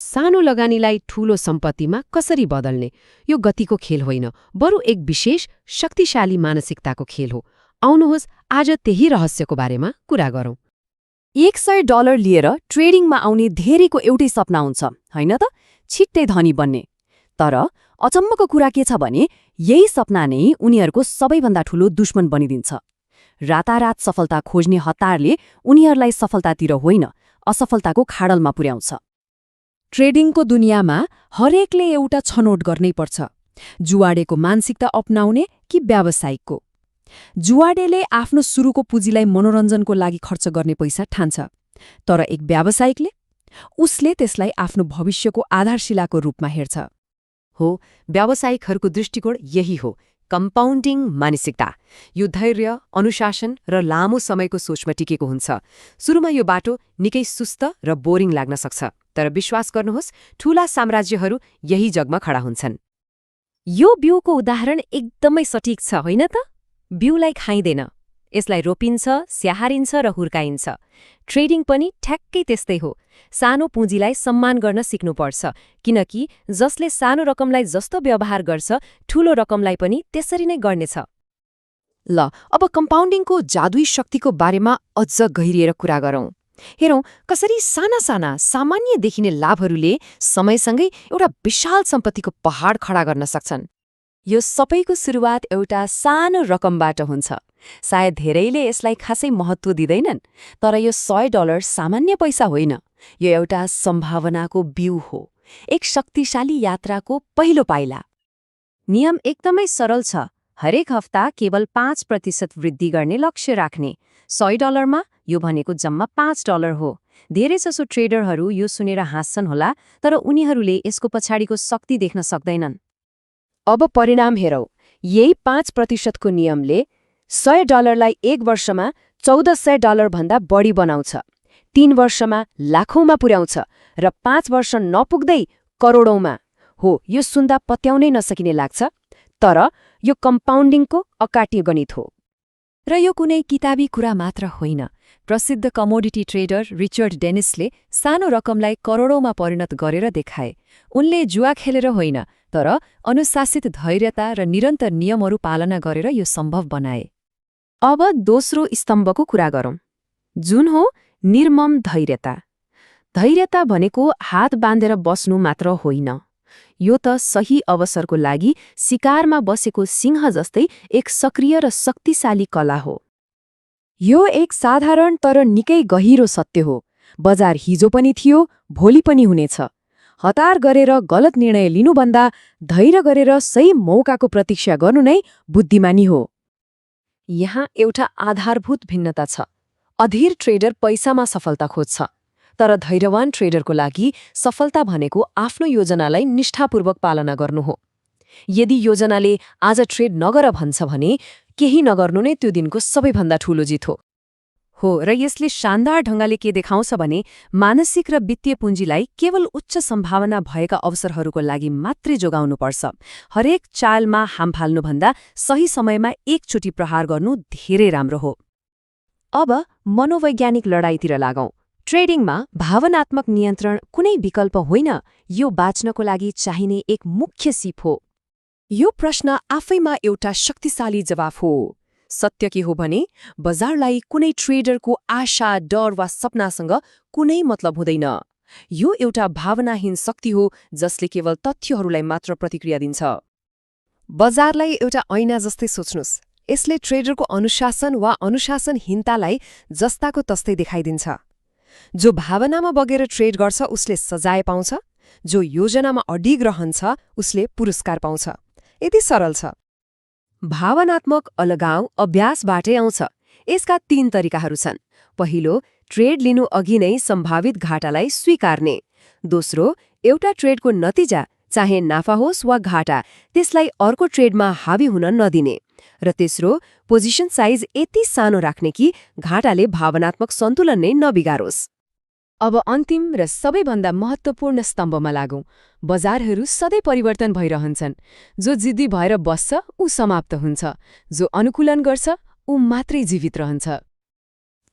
सानो लगानीलाई ठूलो सम्पत्तिमा कसरी बदल्ने यो गतिको खेल होइन, बरु एक विशेष शक्तिशाली मानसिकताको खेल हो। आउनुहोस् आज त्यही रहस्यको बारेमा कुरा गरौँ। $100 लिएर ट्रेडिङमा आउने धेरैको एउटै सपना हुन्छ, होइन त? छिट्टै धनी बन्ने। तर अचम्मको कुरा के छ भने यही सपना नै उनीहरूको सबैभन्दा ठूलो दुश्मन बनिदिन्छ। रातारात सफलता खोज्ने हतारले उनीहरूलाई सफलतातिर होइन, असफलताको खाडलमा पुर्याउँछ। ट्रेडिङको दुनियाँमा हरेकले एउटा छनौट गर्नै पर्छ, जुवाडेको मानसिकता अपनाउने कि व्यावसायिकको। जुवाडेले आफ्नो सुरुको पुँजीलाई मनोरञ्जनको लागि खर्च गर्ने पैसा ठान्छ, तर एक व्यावसायिकले उसले त्यसलाई आफ्नो भविष्यको आधारशिलाको रूपमा हेर्छ। हो, व्यावसायिकहरूको दृष्टिकोण यही हो, कम्पाउन्डिङ मानसिकता। यो धैर्य, अनुशासन र लामो समयको सोचमा टिकेको हुन्छ। सुरुमा यो बाटो निकै सुस्त र बोरिङ लाग्न सक्छ, तर विश्वास गर्नुहोस्, ठूला साम्राज्यहरू यही जगमा खडा हुन्छन्। यो बिउको उदाहरण एकदमै सटिक छ, होइन त? बिउलाई खाइँदैन, यसलाई रोपिन्छ, स्याहारिन्छ र हुर्काइन्छ। ट्रेडिङ पनि ठ्याक्कै त्यस्तै हो। सानो पुँजीलाई सम्मान गर्न सिक्नुपर्छ, किनकि जसले सानो रकमलाई जस्तो व्यवहार गर्छ, ठूलो रकमलाई पनि त्यसरी नै गर्नेछ। ल, अब कम्पाउन्डिङको जादुई शक्तिको बारेमा अझ गहिरिएर कुरा गरौँ। हेरौँ कसरी साना साना सामान्य देखिने लाभहरूले समयसँगै एउटा विशाल सम्पत्तिको पहाड खडा गर्न सक्छन्। यो सबैको सुरुवात एउटा सानो रकमबाट हुन्छ। सायद धेरैले यसलाई खासै महत्त्व दिँदैनन्, तर यो $100 सामान्य पैसा होइन, यो एउटा सम्भावनाको बिउ हो, एक शक्तिशाली यात्राको पहिलो पाइला। नियम एकदमै सरल छ। हरेक हप्ता केवल 5% वृद्धि गर्ने लक्ष्य राख्ने। $100 मा यो भनेको जम्मा $5 हो। धेरैजसो ट्रेडरहरू यो सुनेर हाँस्छन् होला, तर उनीहरूले यसको पछाडिको शक्ति देख्न सक्दैनन्। अब परिणाम हेरौँ। यही 5% को नियमले $100 लाई 1 वर्षमा $1400 भन्दा बढी बनाउँछ, 3 वर्षमा लाखौंमा पुर्याउँछ र 5 वर्ष नपुग्दै करोडौंमा। हो, यो सुन्दा पत्याउनै नसकिने लाग्छ, तर यो कम्पाउन्डिङको अकाट्य गणित हो। र यो कुनै किताबी कुरा मात्र होइन। प्रसिद्ध कमोडिटी ट्रेडर रिचर्ड डेनिसले सानो रकमलाई करोडौंमा परिणत गरेर देखाए। उनले जुवा खेलेर होइन, तर अनुशासित धैर्यता र निरन्तर नियमहरू पालना गरेर यो सम्भव बनाए। अब दोस्रो स्तम्भको कुरा गरौँ, जुन हो निर्मम धैर्यता। धैर्यता भनेको हात बाँधेर बस्नु मात्र होइन, यो त सही अवसरको लागि शिकारमा बसेको सिंह जस्तै एक सक्रिय र शक्तिशाली कला हो। यो एक साधारण तर निकै गहिरो सत्य हो। बजार हिजो पनि थियो, भोलि पनि हुनेछ। हतार गरेर गलत निर्णय लिनुभन्दा धैर्य गरेर सही मौकाको प्रतीक्षा गर्नु नै बुद्धिमानी हो। यहाँ एउटा आधारभूत भिन्नता छ। अधीर ट्रेडर पैसामा सफलता खोज्छ, तर धैर्यवान ट्रेडरको लागि सफलता भनेको आफ्नो योजनालाई निष्ठापूर्वक पालना गर्नु हो। यदि योजनाले आज ट्रेड नगर भन्छ भने केही नगर्नु नै त्यो दिनको सबैभन्दा ठूलो जित हो। र यसले शानदार ढङ्गले के देखाउँछ भने मानसिक र वित्तीय पुँजीलाई केवल उच्च सम्भावना भएका अवसरहरूको लागि मात्रै जोगाउनुपर्छ। हरेक चालमा हाम फाल्नुभन्दा सही समयमा एकचोटि प्रहार गर्नु धेरै राम्रो हो। अब मनोवैज्ञानिक लडाईँतिर लागौँ। ट्रेडिङमा भावनात्मक नियन्त्रण कुनै विकल्प होइन, यो बाँच्नको लागि चाहिने एक मुख्य सिप हो। यो प्रश्न आफैमा एउटा शक्तिशाली जवाफ हो। सत्य के हो भने बजारलाई कुनै ट्रेडरको आशा, डर वा सपनासँग कुनै मतलब हुँदैन। यो एउटा भावनाहीन शक्ति हो जसले केवल तथ्यहरूलाई मात्र प्रतिक्रिया दिन्छ। बजारलाई एउटा ऐना जस्तै सोच्नुस्। यसले ट्रेडरको अनुशासन वा अनुशासनहीनतालाई जस्ताको तस्तै देखाइदिन्छ। जो भावनामा बगेर ट्रेड गर्छ उसले सजाय पाउँछ, जो योजनामा अडिग रहन्छ उसले पुरस्कार पाउँछ। यति सरल छ। भावनात्मक अलगाव अभ्यासबाटै आउँछ। यसका 3 तरिकाहरू छन्। पहिलो, ट्रेड लिनु अघि नै सम्भावित घाटालाई स्वीकार्ने। दोस्रो, एउटा ट्रेडको नतिजा, चाहे नाफा होस् वा घाटा, त्यसलाई अर्को ट्रेडमा हावी हुन नदिने। र तेस्रो, पोजिसन साइज यति सानो राख्ने कि घाटाले भावनात्मक सन्तुलन नै नबिगारोस्। अब अन्तिम र सबैभन्दा महत्त्वपूर्ण स्तम्भमा लागौँ। बजारहरू सधैँ परिवर्तन भइरहन्छन्। जो जिद्दी भएर बस्छ ऊ समाप्त हुन्छ, जो अनुकूलन गर्छ ऊ मात्रै जीवित रहन्छ।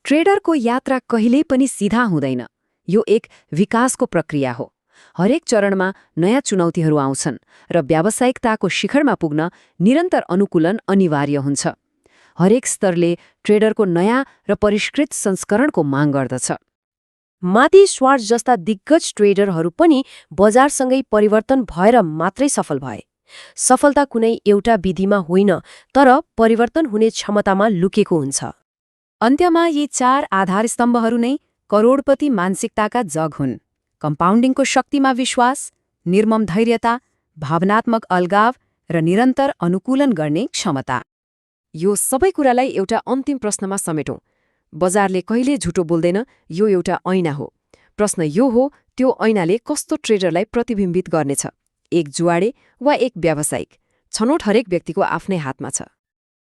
ट्रेडरको यात्रा कहिल्यै पनि सिधा हुँदैन। यो एक विकासको प्रक्रिया हो। हरेक चरणमा नयाँ चुनौतीहरू आउँछन् र व्यावसायिकताको शिखरमा पुग्न निरन्तर अनुकूलन अनिवार्य हुन्छ। हरेक स्तरले ट्रेडरको नयाँ र परिष्कृत संस्करणको माग गर्दछ। माथि स्वार्ट्ज जस्ता दिग्गज ट्रेडरहरू पनि बजारसँगै परिवर्तन भएर मात्रै सफल भए। सफलता कुनै एउटा विधिमा होइन, तर परिवर्तन हुने क्षमतामा लुकेको हुन्छ। अन्त्यमा यी 4 आधार स्तम्भहरू नै करोडपति मानसिकताका जग हुन्। कम्पाउन्डिङको शक्तिमा विश्वास, निर्मम धैर्यता, भावनात्मक अलगाव र निरन्तर अनुकूलन गर्ने क्षमता। यो सबै कुरालाई एउटा अन्तिम प्रश्नमा समेटौं। बजारले कहिले झुटो बोल्दैन, यो एउटा ऐना हो। प्रश्न यो हो, त्यो ऐनाले कस्तो ट्रेडरलाई प्रतिबिम्बित गर्नेछ? एक जुवाडे वा एक व्यावसायिक? छनौट हरेक व्यक्तिको आफ्नै हातमा छ।